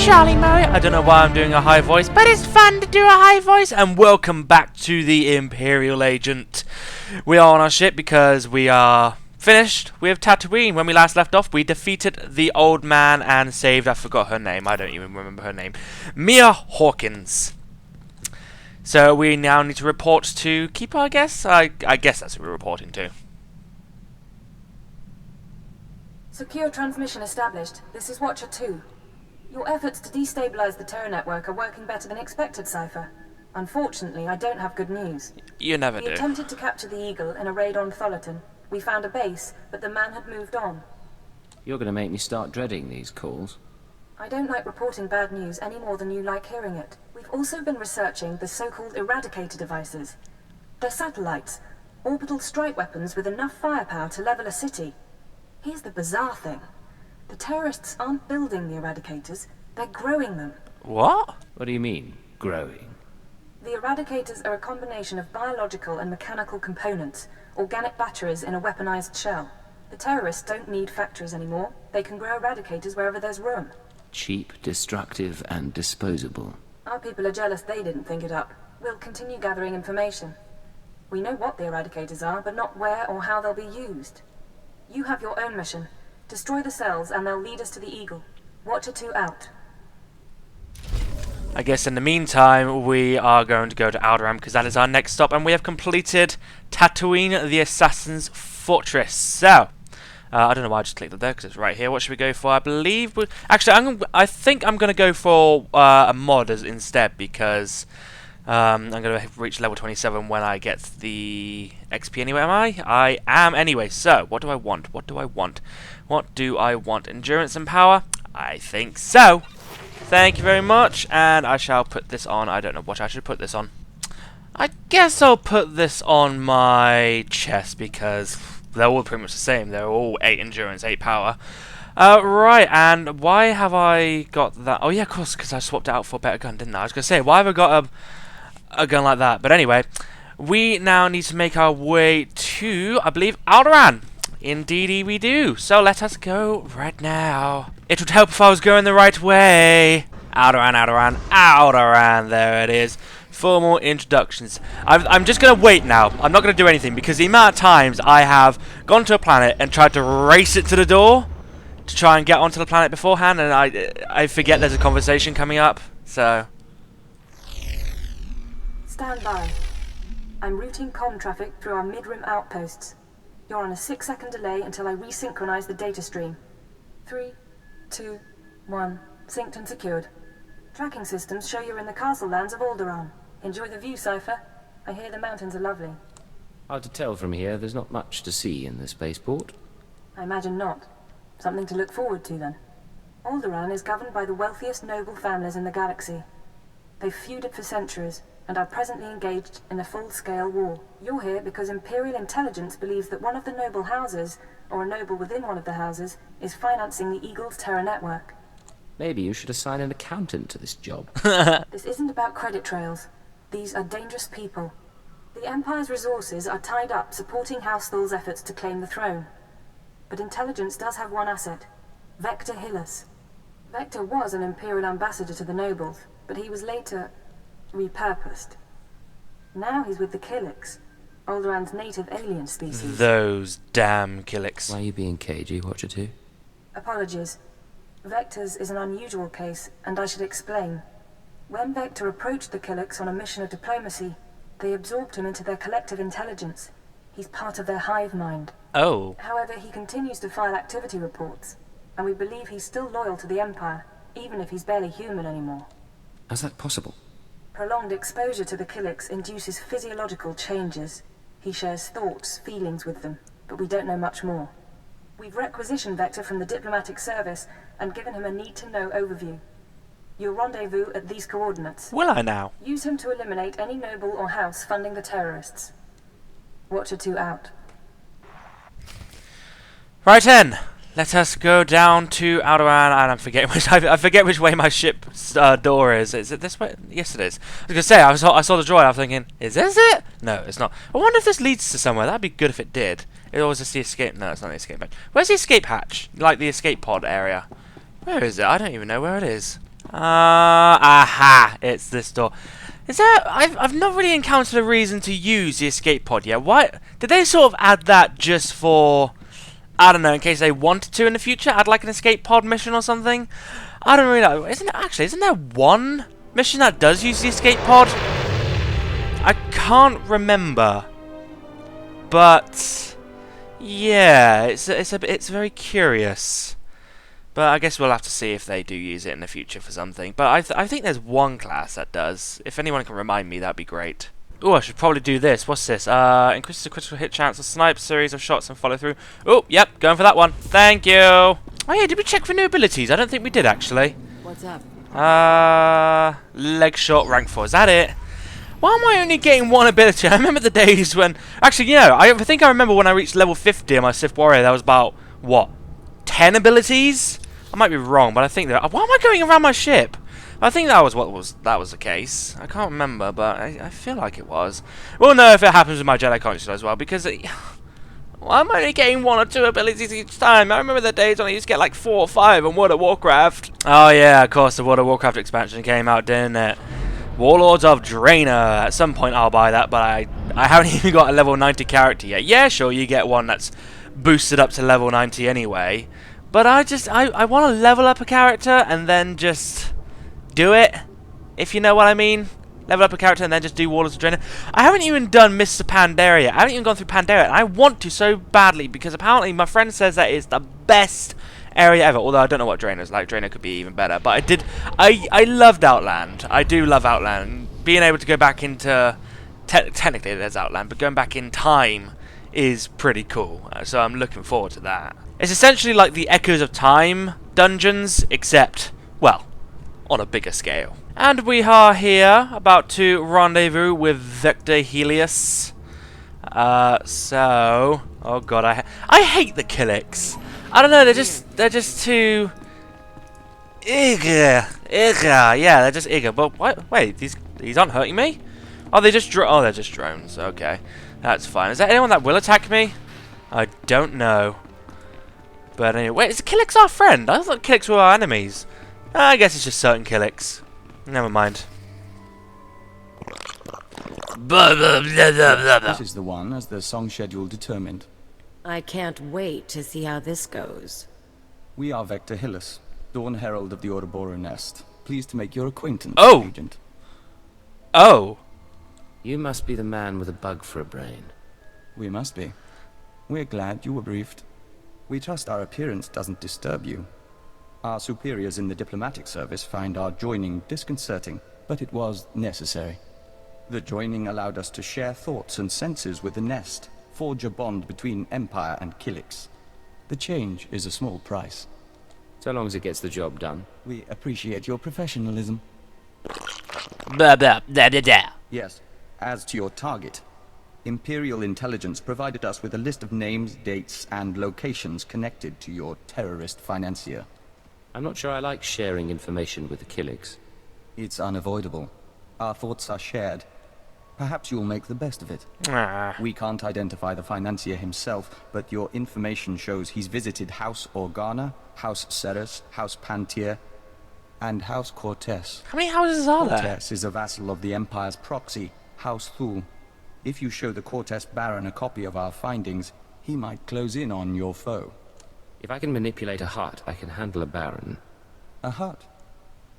Charlie Murray. I don't know why I'm doing a high voice, but it's fun to do a high voice. And welcome back to the Imperial Agent. We are on our ship because we are finished with Tatooine. When we last left off, we defeated the old man and saved, I forgot her name, I don't even remember her name, Mia Hawkins. So we now need to report to Keeper, I guess? I guess that's who we're reporting to. Secure transmission established. This is Watcher 2. Your efforts to destabilize the Terra network are working better than expected, Cypher. Unfortunately, I don't have good news. You never do. We attempted to capture the Eagle in a raid on Thullerton. We found a base, but the man had moved on. You're going to make me start dreading these calls. I don't like reporting bad news any more than you like hearing it. We've also been researching the so-called eradicated devices. They're satellites, orbital strike weapons with enough firepower to level a city. Here's the bizarre thing. The terrorists aren't building the eradicators, they're growing them. What? What do you mean, growing? The eradicators are a combination of biological and mechanical components, organic batteries in a weaponized shell. The terrorists don't need factories anymore. They can grow eradicators wherever there's room. Cheap, destructive, and disposable. Our people are jealous they didn't think it up. We'll continue gathering information. We know what the eradicators are, but not where or how they'll be used. You have your own mission. Destroy the cells and they'll lead us to the Eagle. Watcher 2 out. I guess in the meantime, we are going to go to Alderaan because that is our next stop, and we have completed Tatooine, the Assassin's Fortress. So, I don't know why I just clicked it there because it's right here. What should we go for? I believe actually, I think I'm going to go for a mod instead because I'm going to reach level 27 when I get the XP anyway. Am I? I am anyway. So, what do I want? What do I want? What do I want? Endurance and power? I think so. Thank you very much, and I shall put this on. I don't know what I should put this on. I guess I'll put this on my chest because they're all pretty much the same. They're all 8 endurance, 8 power. Right, and why have I got that? Oh yeah, of course, because I swapped it out for a better gun, didn't I? I was going to say, why have I got a gun like that? But anyway, we now need to make our way to, I believe, Alderaan. Indeedy we do. So let us go right now. It would help if I was going the right way. Alderaan, Alderaan, Alderaan. There it is. Formal introductions. I'm just going to wait now. I'm not going to do anything because the amount of times I have gone to a planet and tried to race it to the door to try and get onto the planet beforehand, and I forget there's a conversation coming up. So. Stand by. I'm routing comm traffic through our mid-rim outposts. You're on a 6-second delay until I resynchronize the data stream. 3, 2, 1. Synced and secured. Tracking systems show you're in the castle lands of Alderaan. Enjoy the view, Cypher. I hear the mountains are lovely. Hard to tell from here. There's not much to see in the spaceport. I imagine not. Something to look forward to, then. Alderaan is governed by the wealthiest noble families in the galaxy. They've feuded for centuries, and are presently engaged in a full-scale war. You're here because Imperial intelligence believes that one of the noble houses, or a noble within one of the houses, is financing the Eagle's Terra network. Maybe you should assign an accountant to this job. This isn't about credit trails. These are dangerous people. The Empire's resources are tied up supporting House Thul's efforts to claim the throne. But intelligence does have one asset, Vector Hillis. Vector was an Imperial ambassador to the nobles, but he was later repurposed. Now he's with the Killiks, Alderaan's native alien species. Those damn Killiks. Why are you being cagey, Watcher 2? Apologies. Vector's is an unusual case, and I should explain. When Vector approached the Killiks on a mission of diplomacy, they absorbed him into their collective intelligence. He's part of their hive mind. Oh. However, he continues to file activity reports, and we believe he's still loyal to the Empire, even if he's barely human anymore. How's that possible? Prolonged exposure to the Killiks induces physiological changes. He shares thoughts, feelings with them, but we don't know much more. We've requisitioned Vector from the diplomatic service and given him a need-to-know overview. You'll rendezvous at these coordinates. Will I now? Use him to eliminate any noble or house funding the terrorists. Watcher 2 out. Right then. Let us go down to Alderaan, and I forget which way my ship's door is. Is it this way? Yes, it is. I was gonna say I saw the droid. I was thinking, is this it? No, it's not. I wonder if this leads to somewhere. That'd be good if it did. It always just the escape. No, it's not the escape hatch. Where's the escape hatch? Like the escape pod area. Where is it? I don't even know where it is. Aha! It's this door. Is there? I've not really encountered a reason to use the escape pod yet. Why did they sort of add that just for? I don't know, in case they wanted to in the future, add like an escape pod mission or something. I don't really know. Isn't there one mission that does use the escape pod? I can't remember, but yeah, it's very curious. But I guess we'll have to see if they do use it in the future for something. But I think there's one class that does. If anyone can remind me, that'd be great. Oh, I should probably do this. What's this? Increases the critical hit chance of snipe, series of shots and follow through. Oh, yep, going for that one. Thank you. Oh yeah, did we check for new abilities? I don't think we did actually. What's up? Leg shot, rank 4. Is that it? Why am I only getting one ability? I remember the days when... Actually, you know, I think I remember when I reached level 50 on my Sith Warrior, there was about, what, 10 abilities? I might be wrong, but I think that... Why am I going around my ship? I think that was the case. I can't remember, but I feel like it was. We'll know if it happens with my Jedi Conscious as well, because... Why am I only getting 1 or 2 abilities each time? I remember the days when I used to get like 4 or 5 on World of Warcraft. Oh yeah, of course, the World of Warcraft expansion came out, didn't it? Warlords of Draenor. At some point I'll buy that, but I haven't even got a level 90 character yet. Yeah, sure, you get one that's boosted up to level 90 anyway. But I want to level up a character and then just do it, if you know what I mean. Level up a character and then just do Warlords of Draenor. I haven't even done Mr. Pandaria. I haven't even gone through Pandaria. And I want to so badly because apparently my friend says that it's the best area ever. Although I don't know what Draenor's like. Draenor could be even better. But I loved Outland. I do love Outland. Being able to go back into... technically there's Outland, but going back in time is pretty cool. So I'm looking forward to that. It's essentially like the Echoes of Time dungeons, except, well, on a bigger scale. And we are here, about to rendezvous with Vector Hillis. Oh god, I hate the Killix. I don't know, they're just too... yeah, they're just eager. But wait, these aren't hurting me? Oh, they're just drones. Okay, that's fine. Is there anyone that will attack me? I don't know. But anyway, wait, is Killix our friend? I thought Killix were our enemies. I guess it's just certain Killix. Never mind. This is the one, as the song schedule determined. I can't wait to see how this goes. We are Vector Hillis, Dawn Herald of the Ouroboros Nest. Pleased to make your acquaintance, Oh! Agent. Oh! You must be the man with a bug for a brain. We must be. We're glad you were briefed. We trust our appearance doesn't disturb you. Our superiors in the diplomatic service find our joining disconcerting, but it was necessary. The joining allowed us to share thoughts and senses with the Nest, forge a bond between Empire and Killix. The change is a small price. So long as it gets the job done. We appreciate your professionalism. Blah, blah, blah, blah, blah. Yes, as to your target, Imperial intelligence provided us with a list of names, dates, and locations connected to your terrorist financier. I'm not sure I like sharing information with the Killix. It's unavoidable. Our thoughts are shared. Perhaps you'll make the best of it. Ah. We can't identify the financier himself, but your information shows he's visited House Orana, House Ceres, House Pantier, and House Cortess. How many houses are there? Cortess is a vassal of the Empire's proxy, House Thul. If you show the Cortess Baron a copy of our findings, he might close in on your foe. If I can manipulate a heart, I can handle a Baron. A hut?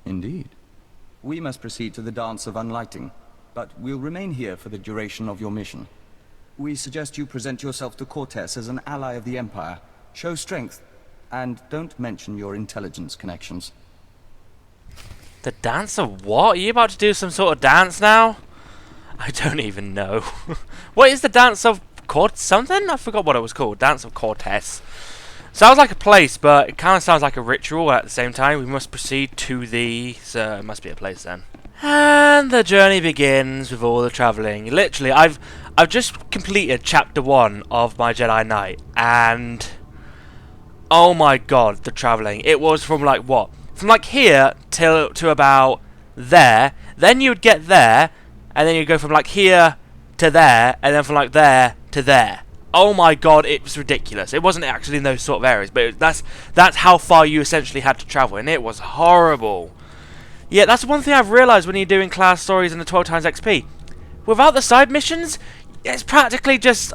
Indeed. We must proceed to the Dance of Unlighting, but we'll remain here for the duration of your mission. We suggest you present yourself to Cortess as an ally of the Empire, show strength, and don't mention your intelligence connections. The dance of what? Are you about to do some sort of dance now? I don't even know. What is the dance of something? I forgot what it was called. Dance of Cortess. Sounds like a place, but it kind of sounds like a ritual at the same time. We must proceed to the... So it must be a place then. And the journey begins with all the travelling. Literally, I've just completed chapter 1 of my Jedi Knight, and oh my god, the travelling. It was from like what? From like here to about there. Then you'd get there, and then you'd go from like here to there, and then from like there to there. Oh my god, it was ridiculous. It wasn't actually in those sort of areas, but that's how far you essentially had to travel, and it was horrible. Yeah, that's one thing I've realised when you're doing class stories in the 12 times XP. Without the side missions, it's practically just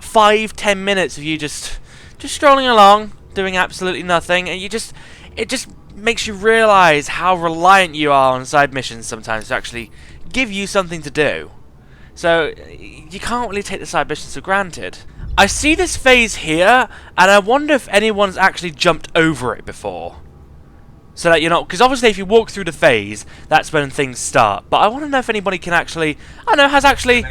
5-10 minutes of you just strolling along, doing absolutely nothing, and it just makes you realise how reliant you are on side missions sometimes to actually give you something to do. So you can't really take the side missions for granted. I see this phase here, and I wonder if anyone's actually jumped over it before. So that you're not, because obviously if you walk through the phase, that's when things start. But I want to know if anybody can actually, I don't know, has actually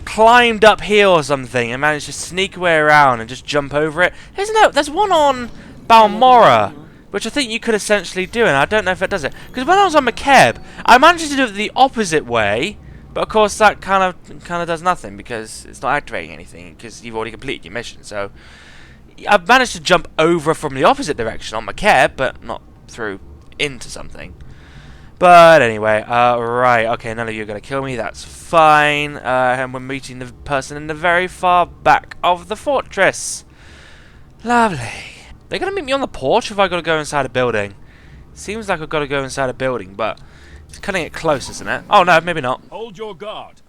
climbed up here or something and managed to sneak away around and just jump over it. There's one on Balmora, which I think you could essentially do, and I don't know if it does it. Because when I was on McKeb, I managed to do it the opposite way, but of course that kind of does nothing because it's not activating anything because you've already completed your mission. So I've managed to jump over from the opposite direction on McKeb, but not through into something. But anyway, right, okay, none of you are going to kill me, that's fine. And we're meeting the person in the very far back of the fortress. Lovely. They're going to meet me on the porch if I've got to go inside a building. Seems like I've got to go inside a building, but it's cutting it close, isn't it? Oh, no, maybe not. Hold your guard.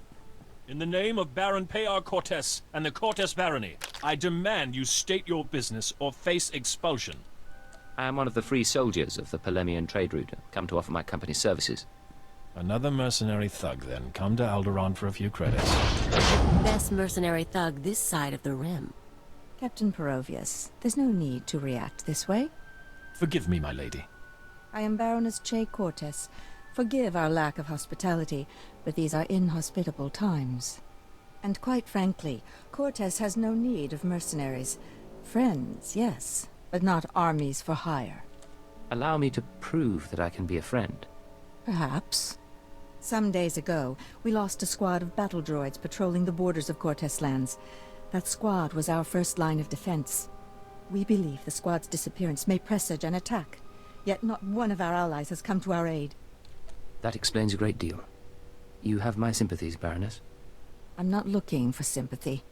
In the name of Baron Payar Cortess and the Cortess barony, I demand you state your business or face expulsion. I am one of the free soldiers of the Polemian trade route, come to offer my company's services. Another mercenary thug, then. Come to Alderaan for a few credits. Best mercenary thug this side of the rim. Captain Perovius, there's no need to react this way. Forgive me, my lady. I am Baroness Che Cortess. Forgive our lack of hospitality, but these are inhospitable times. And quite frankly, Cortess has no need of mercenaries. Friends, yes, but not armies for hire. Allow me to prove that I can be a friend. Perhaps. Some days ago, we lost a squad of battle droids patrolling the borders of Cortess lands. That squad was our first line of defense. We believe the squad's disappearance may presage an attack, yet not one of our allies has come to our aid. That explains a great deal. You have my sympathies, Baroness. I'm not looking for sympathy.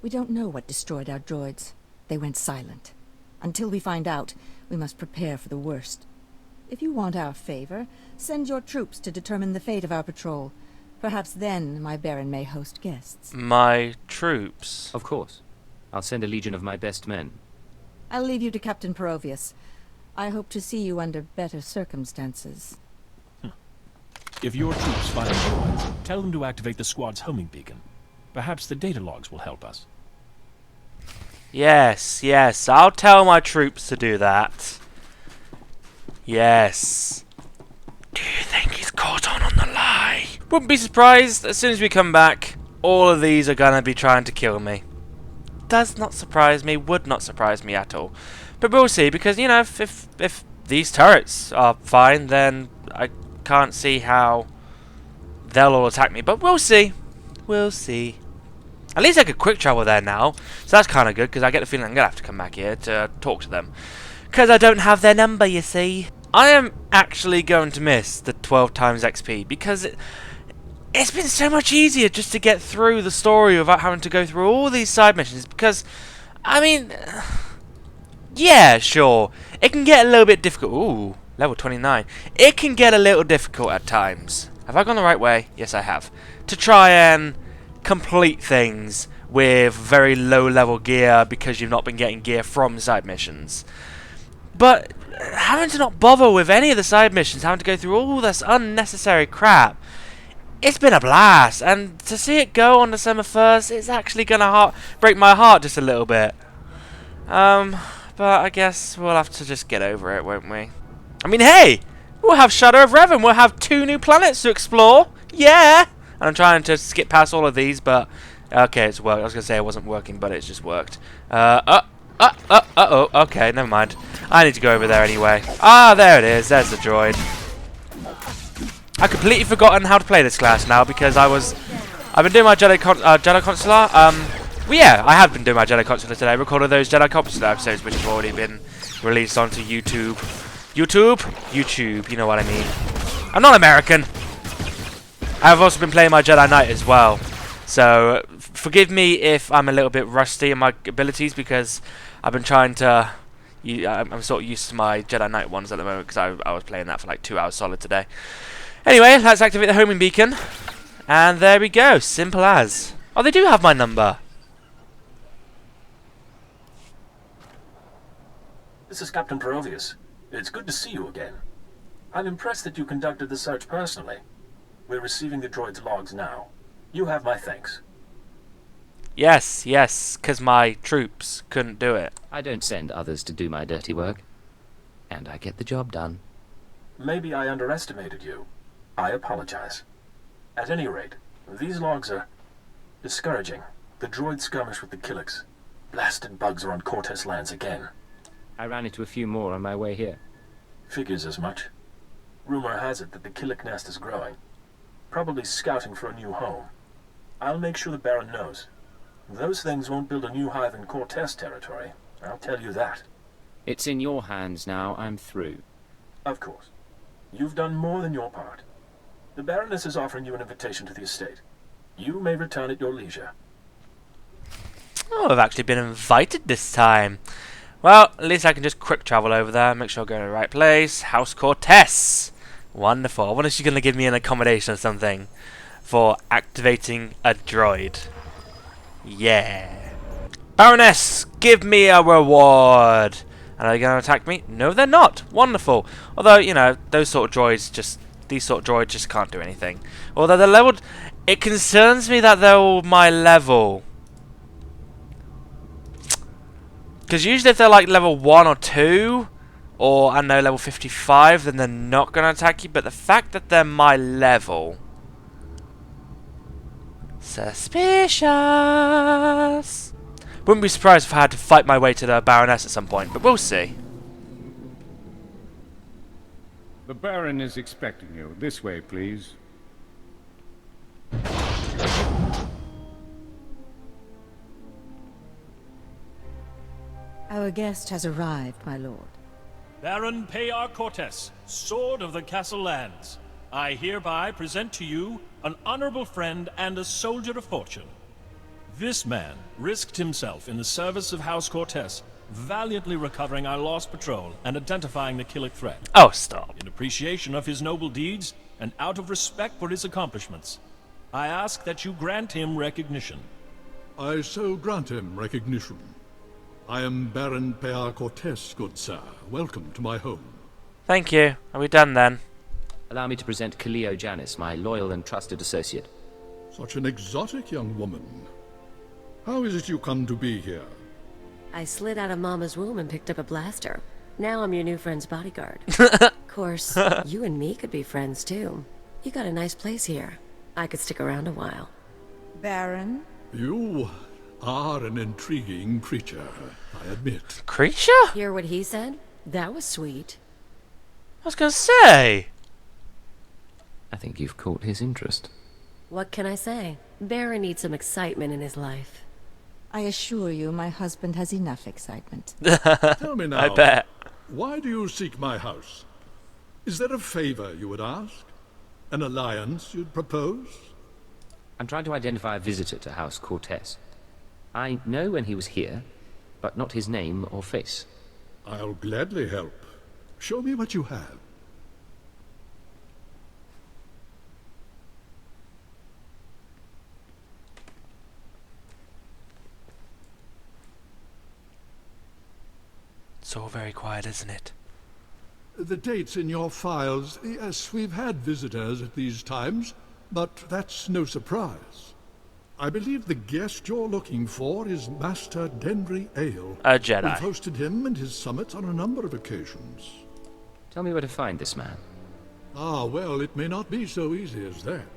We don't know what destroyed our droids. They went silent. Until we find out, we must prepare for the worst. If you want our favor, send your troops to determine the fate of our patrol. Perhaps then my Baron may host guests. My troops? Of course. I'll send a legion of my best men. I'll leave you to Captain Perovius. I hope to see you under better circumstances. If your troops find droids, tell them to activate the squad's homing beacon. Perhaps the data logs will help us. Yes, yes, I'll tell my troops to do that. Yes. Do you think he's caught on the lie? Wouldn't be surprised, as soon as we come back, all of these are gonna be trying to kill me. Does not surprise me, would not surprise me at all. But we'll see, because, you know, if these turrets are fine, then I can't see how they'll all attack me. But we'll see. We'll see. At least I could quick travel there now, so that's kind of good, because I get the feeling I'm going to have to come back here to talk to them. Because I don't have their number, you see. I am actually going to miss the 12 times XP, because it's been so much easier just to get through the story without having to go through all these side missions, because, I mean, yeah, sure, it can get a little bit difficult. Ooh, level 29. It can get a little difficult at times. Have I gone the right way? Yes, I have. To try and complete things with very low level gear because you've not been getting gear from side missions. But having to not bother with any of the side missions, having to go through all this unnecessary crap, it's been a blast. And to see it go on December 1st, it's actually going to break my heart just a little bit. But I guess we'll have to just get over it, won't we? I mean, hey! We'll have Shadow of Revan. We'll have 2 new planets to explore. Yeah! And I'm trying to skip past all of these, but okay, it's worked. I was going to say it wasn't working, but it's just worked. Uh-oh. Okay, never mind. I need to go over there anyway. Ah, there it is. There's the droid. I've completely forgotten how to play this class now because I've been doing my Jedi Consular. Well, yeah, I have been doing my Jedi Consular today. Recorded those Jedi Consular episodes, which have already been released onto YouTube. YouTube, you know what I mean. I'm not American. I've also been playing my Jedi Knight as well. So, forgive me if I'm a little bit rusty in my abilities because I've been trying to, I'm sort of used to my Jedi Knight ones at the moment because I was playing that for like 2 hours solid today. Anyway, let's activate the homing beacon. And there we go. Simple as. Oh, they do have my number. This is Captain Perovius. It's good to see you again. I'm impressed that you conducted the search personally. We're receiving the droid's logs now. You have my thanks. Yes, because my troops couldn't do it. I don't send others to do my dirty work. And I get the job done. Maybe I underestimated you. I apologize. At any rate, these logs are discouraging. The droid skirmish with the Killiks. Blasted bugs are on Cortess lands again. I ran into a few more on my way here. Figures as much. Rumor has it that the Killik nest is growing. Probably scouting for a new home. I'll make sure the Baron knows. Those things won't build a new hive in Cortess territory. I'll tell you that. It's in your hands now. I'm through. Of course. You've done more than your part. The Baroness is offering you an invitation to the estate. You may return at your leisure. Oh, I've actually been invited this time. Well, at least I can just quick travel over there, make sure I go to the right place. House Cortess. Wonderful. I wonder if she's going to give me an accommodation or something for activating a droid. Yeah. Baroness, give me a reward. And are they going to attack me? No, they're not. Wonderful. Although, you know, these sort of droids just can't do anything. Although they're leveled, it concerns me that they're all my level. Because usually if they're like level 1 or 2, or I don't know, level 55, then they're not going to attack you. But the fact that they're my level... Suspicious! Wouldn't be surprised if I had to fight my way to the Baroness at some point, but we'll see. The Baron is expecting you. This way, please. Our guest has arrived, my lord. Baron Payar Cortess, Sword of the Castle Lands. I hereby present to you an honorable friend and a soldier of fortune. This man risked himself in the service of House Cortess, valiantly recovering our lost patrol and identifying the Killik threat. Oh, stop. In appreciation of his noble deeds and out of respect for his accomplishments, I ask that you grant him recognition. I so grant him recognition. I am Baron Payar Cortess, good sir. Welcome to my home. Thank you. Are we done then? Allow me to present Kaleo Janis, my loyal and trusted associate. Such an exotic young woman. How is it you come to be here? I slid out of Mama's room and picked up a blaster. Now I'm your new friend's bodyguard. Of course, you and me could be friends too. You got a nice place here. I could stick around a while. Baron? You are an intriguing creature, I admit. Creature? Hear what he said? That was sweet. I was going to say. I think you've caught his interest. What can I say? Baron needs some excitement in his life. I assure you my husband has enough excitement. Tell me now, I bet. why do you seek my house? Is there a favor you would ask? An alliance you'd propose? I'm trying to identify a visitor to House Cortess. I know when he was here, but not his name or face. I'll gladly help. Show me what you have. It's all very quiet, isn't it? The dates in your files. Yes, we've had visitors at these times, but that's no surprise. I believe the guest you're looking for is Master Denry Ale. A Jedi. We've hosted him and his summits on a number of occasions. Tell me where to find this man. Ah, well, it may not be so easy as that.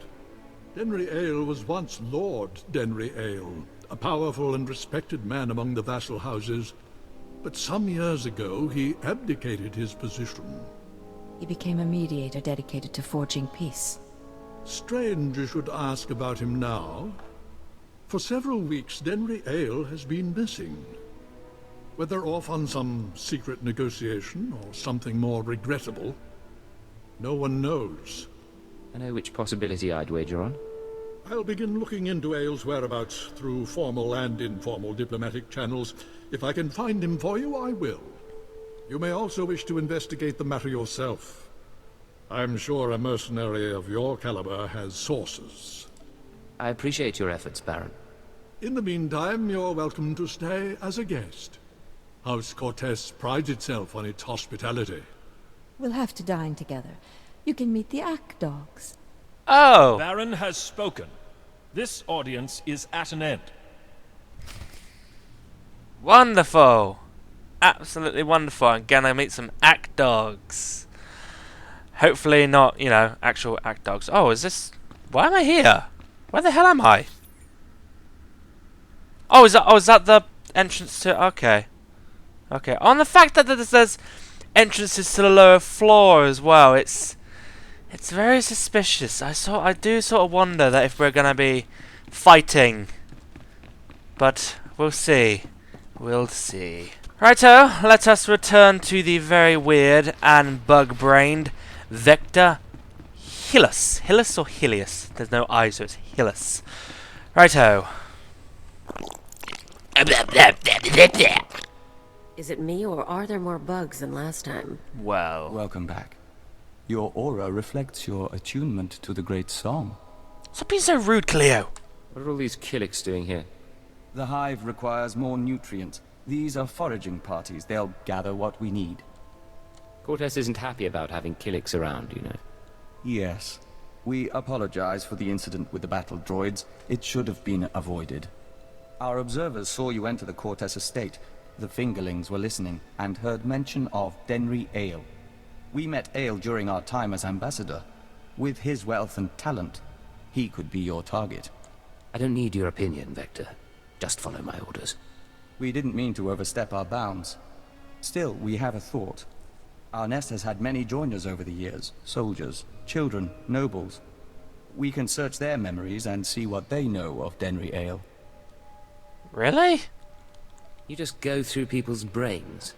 Denry Ale was once Lord Denry Ale, a powerful and respected man among the vassal houses. But some years ago, he abdicated his position. He became a mediator dedicated to forging peace. Strange you should ask about him now. For several weeks, Denry Ale has been missing. Whether off on some secret negotiation or something more regrettable, no one knows. I know which possibility I'd wager on. I'll begin looking into Ale's whereabouts through formal and informal diplomatic channels. If I can find him for you, I will. You may also wish to investigate the matter yourself. I'm sure a mercenary of your caliber has sources. I appreciate your efforts, Baron. In the meantime, you're welcome to stay as a guest. House Cortess prides itself on its hospitality. We'll have to dine together. You can meet the Ack dogs. Oh! Baron has spoken. This audience is at an end. Wonderful! Absolutely wonderful. I'm gonna meet some ack dogs. Hopefully not, you know, actual ack dogs. Oh, is this... Why am I here? Where the hell am I? Oh, is that the entrance to... Okay. Okay. On the fact that there's entrances to the lower floor as well, it's very suspicious. I do sort of wonder that if we're gonna be fighting. But we'll see. We'll see. Righto, let us return to the very weird and bug-brained Vector Hillis. Hillis or Hillius? There's no I, so it's Hillis. Righto. Is it me, or are there more bugs than last time? Well. Welcome back. Your aura reflects your attunement to the great song. Stop being so rude, Cleo. What are all these Killiks doing here? The hive requires more nutrients. These are foraging parties. They'll gather what we need. Cortess isn't happy about having Killiks around, you know. Yes. We apologize for the incident with the battle droids. It should have been avoided. Our observers saw you enter the Cortess estate. The fingerlings were listening and heard mention of Denry Ale. We met Ale during our time as ambassador. With his wealth and talent, he could be your target. I don't need your opinion, Vector. Just follow my orders. We didn't mean to overstep our bounds. Still, we have a thought. Our nest has had many joiners over the years. Soldiers, children, nobles. We can search their memories and see what they know of Denry Ale. Really? You just go through people's brains.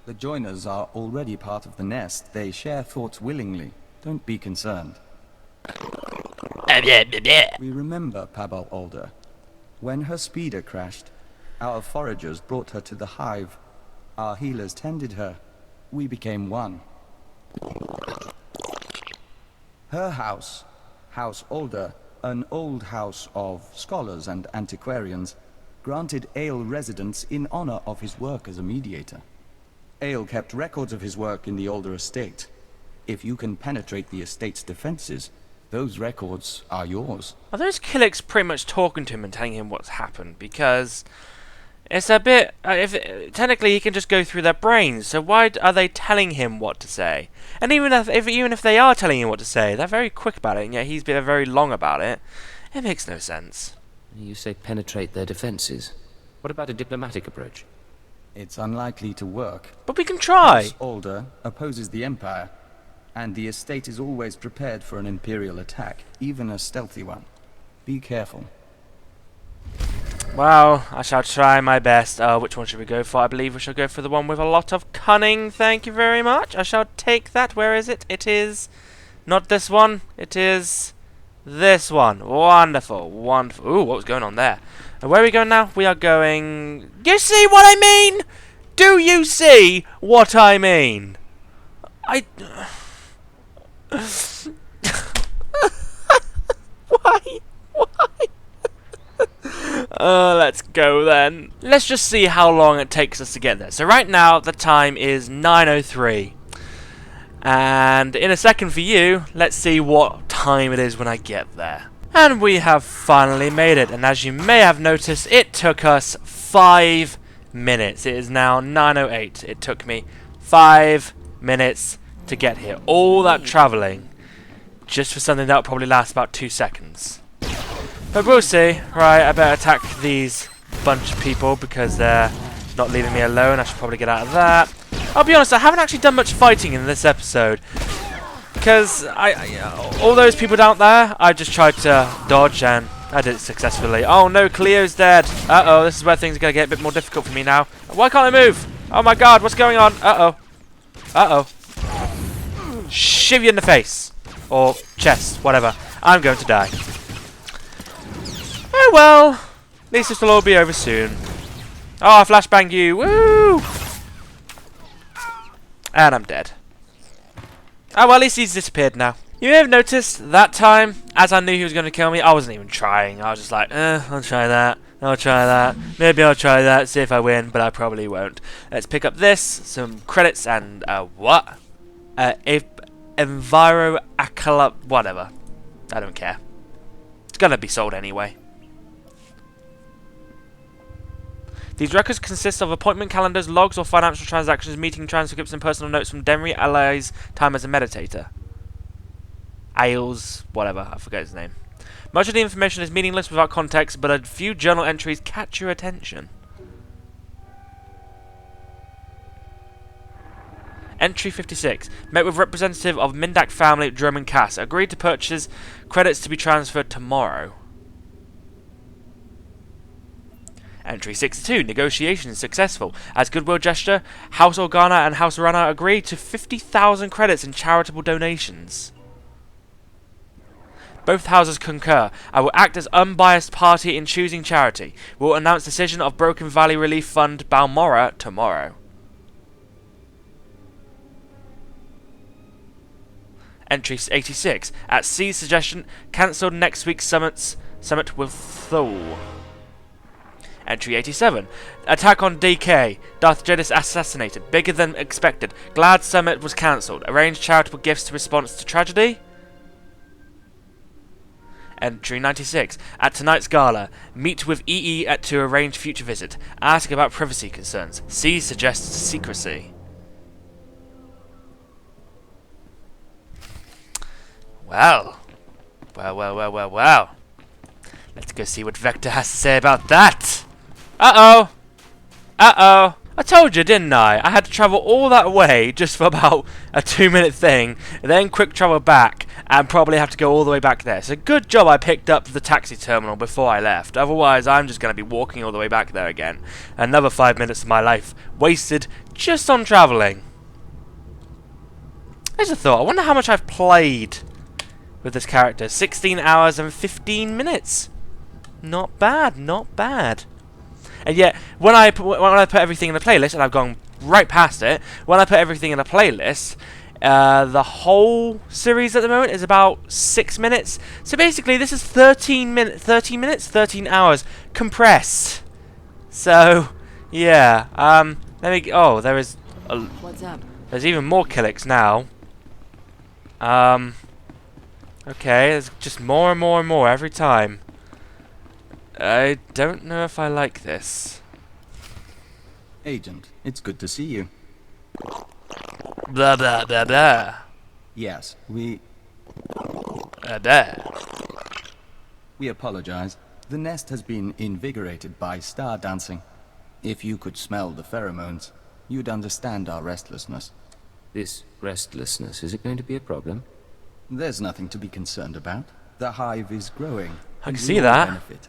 The joiners are already part of the nest. They share thoughts willingly. Don't be concerned. We remember Pabal Alder. When her speeder crashed, our foragers brought her to the hive. Our healers tended her. We became one. Her house, House Alder, an old house of scholars and antiquarians, granted Ale residence in honor of his work as a mediator. Ale kept records of his work in the Alder estate. If you can penetrate the estate's defenses, those records are yours. Are those Killiks pretty much talking to him and telling him what's happened? Because it's a bit... technically, he can just go through their brains, so why are they telling him what to say? And even if they are telling him what to say, they're very quick about it, and yet he's been very long about it. It makes no sense. You say penetrate their defenses. What about a diplomatic approach? It's unlikely to work. But we can try! House Alder opposes the Empire, and the estate is always prepared for an Imperial attack, even a stealthy one. Be careful. Well, I shall try my best. Which one should we go for? I believe we shall go for the one with a lot of cunning. Thank you very much. I shall take that. Where is it? It is not this one. It is this one. Wonderful. Wonderful. Ooh, what was going on there? And where are we going now? We are going... You see what I mean? Do you see what I mean? Why? Why? Let's go then. Let's just see how long it takes us to get there. So right now the time is 9:03. And in a second for you, let's see what time it is when I get there. And we have finally made it. And as you may have noticed, it took us 5 minutes. It is now 9:08. It took me 5 minutes to get here. All that travelling just for something that will probably last about 2 seconds. But we'll see. Right, I better attack these bunch of people because they're not leaving me alone. I should probably get out of that. I'll be honest, I haven't actually done much fighting in this episode. Because all those people down there, I just tried to dodge and I did it successfully. Oh no, Cleo's dead. Uh-oh, this is where things are going to get a bit more difficult for me now. Why can't I move? Oh my god, what's going on? Uh-oh. Uh-oh. Shiv you in the face. Or chest, whatever. I'm going to die. Oh well, at least this will all be over soon. Oh, flashbang you, woo! And I'm dead. Oh, well, at least he's disappeared now. You may have noticed that time, as I knew he was going to kill me, I wasn't even trying. I was just like, I'll try that. I'll try that. Maybe I'll try that, see if I win, but I probably won't. Let's pick up this, some credits, and, what? Enviro Akala, whatever. I don't care. It's going to be sold anyway. These records consist of appointment calendars, logs or financial transactions, meeting transcripts, and personal notes from Denry Alai's time as a meditator. Ailes, whatever, I forget his name. Much of the information is meaningless without context, but a few journal entries catch your attention. Entry 56. Met with representative of Mindak family, Drummond Cass. Agreed to purchase credits to be transferred tomorrow. Entry 62. Negotiations successful. As goodwill gesture, House Orana and House Orana agreed to 50,000 credits in charitable donations. Both houses concur. I will act as unbiased party in choosing charity. We will announce decision of Broken Valley Relief Fund Balmora tomorrow. Entry 86. At C's suggestion, cancelled next week's summit with Thule. Entry 87. Attack on DK. Darth Jedis assassinated. Bigger than expected. Glad summit was cancelled. Arrange charitable gifts to response to tragedy. Entry 96. At tonight's gala, meet with EE to arrange future visit. Ask about privacy concerns. C suggests secrecy. Well. Well. Let's go see what Vector has to say about that. Uh-oh. I told you, didn't I? I had to travel all that way just for about a 2-minute thing, then quick travel back, and probably have to go all the way back there. So good job I picked up the taxi terminal before I left. Otherwise, I'm just going to be walking all the way back there again. Another 5 minutes of my life wasted just on travelling. Here's a thought. I wonder how much I've played with this character. 16 hours and 15 minutes. Not bad, not bad. And yet, when I put everything in the playlist, and I've gone right past it, when I put everything in a playlist, the whole series at the moment is about 6 minutes. So basically, this is 13 hours compressed. So, yeah. Let me. Oh, there is. What's up? There's even more Killix now. Okay, there's just more and more and more every time. I don't know if I like this. Agent, it's good to see you. Blah blah blah blah. Yes, we Blah. We apologize. The nest has been invigorated by star dancing. If you could smell the pheromones, you'd understand our restlessness. This restlessness, is it going to be a problem? There's nothing to be concerned about. The hive is growing. I can and see we all that. benefit.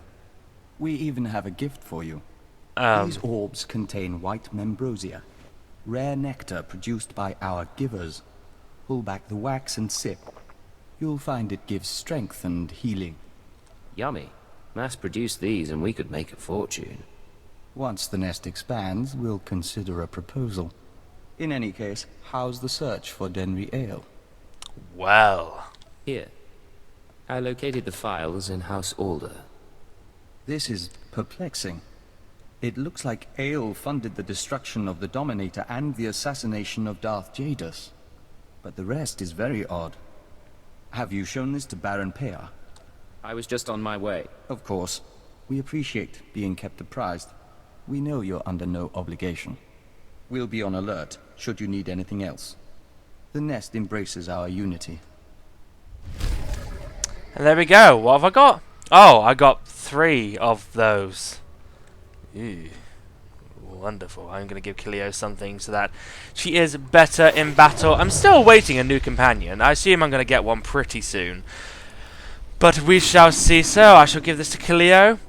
We even have a gift for you. These orbs contain white membrosia, rare nectar produced by our givers. Pull back the wax and sip. You'll find it gives strength and healing. Yummy. Mass-produce these and we could make a fortune. Once the nest expands, we'll consider a proposal. In any case, how's the search for Denry Ale? Well. Here. I located the files in House Alder. This is perplexing. It looks like Ale funded the destruction of the Dominator and the assassination of Darth Jedis. But the rest is very odd. Have you shown this to Baron Pear? I was just on my way. Of course. We appreciate being kept apprised. We know you're under no obligation. We'll be on alert, should you need anything else. The nest embraces our unity. And there we go. What have I got? Oh, I got 3 of those. Ew. Wonderful. I'm going to give Kilio something so that she is better in battle. I'm still awaiting a new companion. I assume I'm going to get one pretty soon. But we shall see. So I shall give this to Kilio.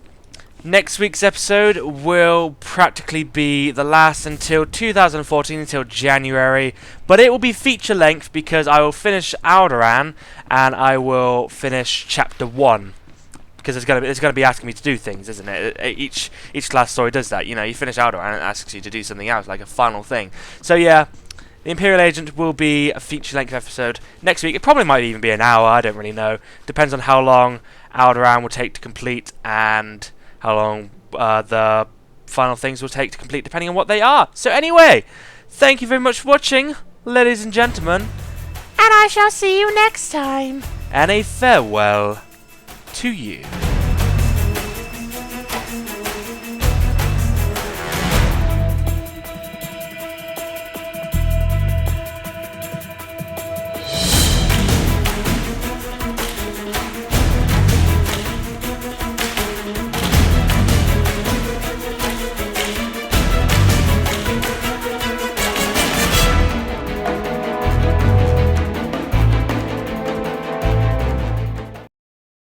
Next week's episode will practically be the last until 2014, until January. But it will be feature length because I will finish Alderaan and I will finish Chapter 1. Because it's gonna be asking me to do things, isn't it? Each last story does that. You know, you finish Alderaan and it asks you to do something else, like a final thing. So yeah, The Imperial Agent will be a feature-length episode next week. It probably might even be an hour, I don't really know. Depends on how long Alderaan will take to complete and how long the final things will take to complete, depending on what they are. So anyway, thank you very much for watching, ladies and gentlemen, and I shall see you next time. And a farewell to you.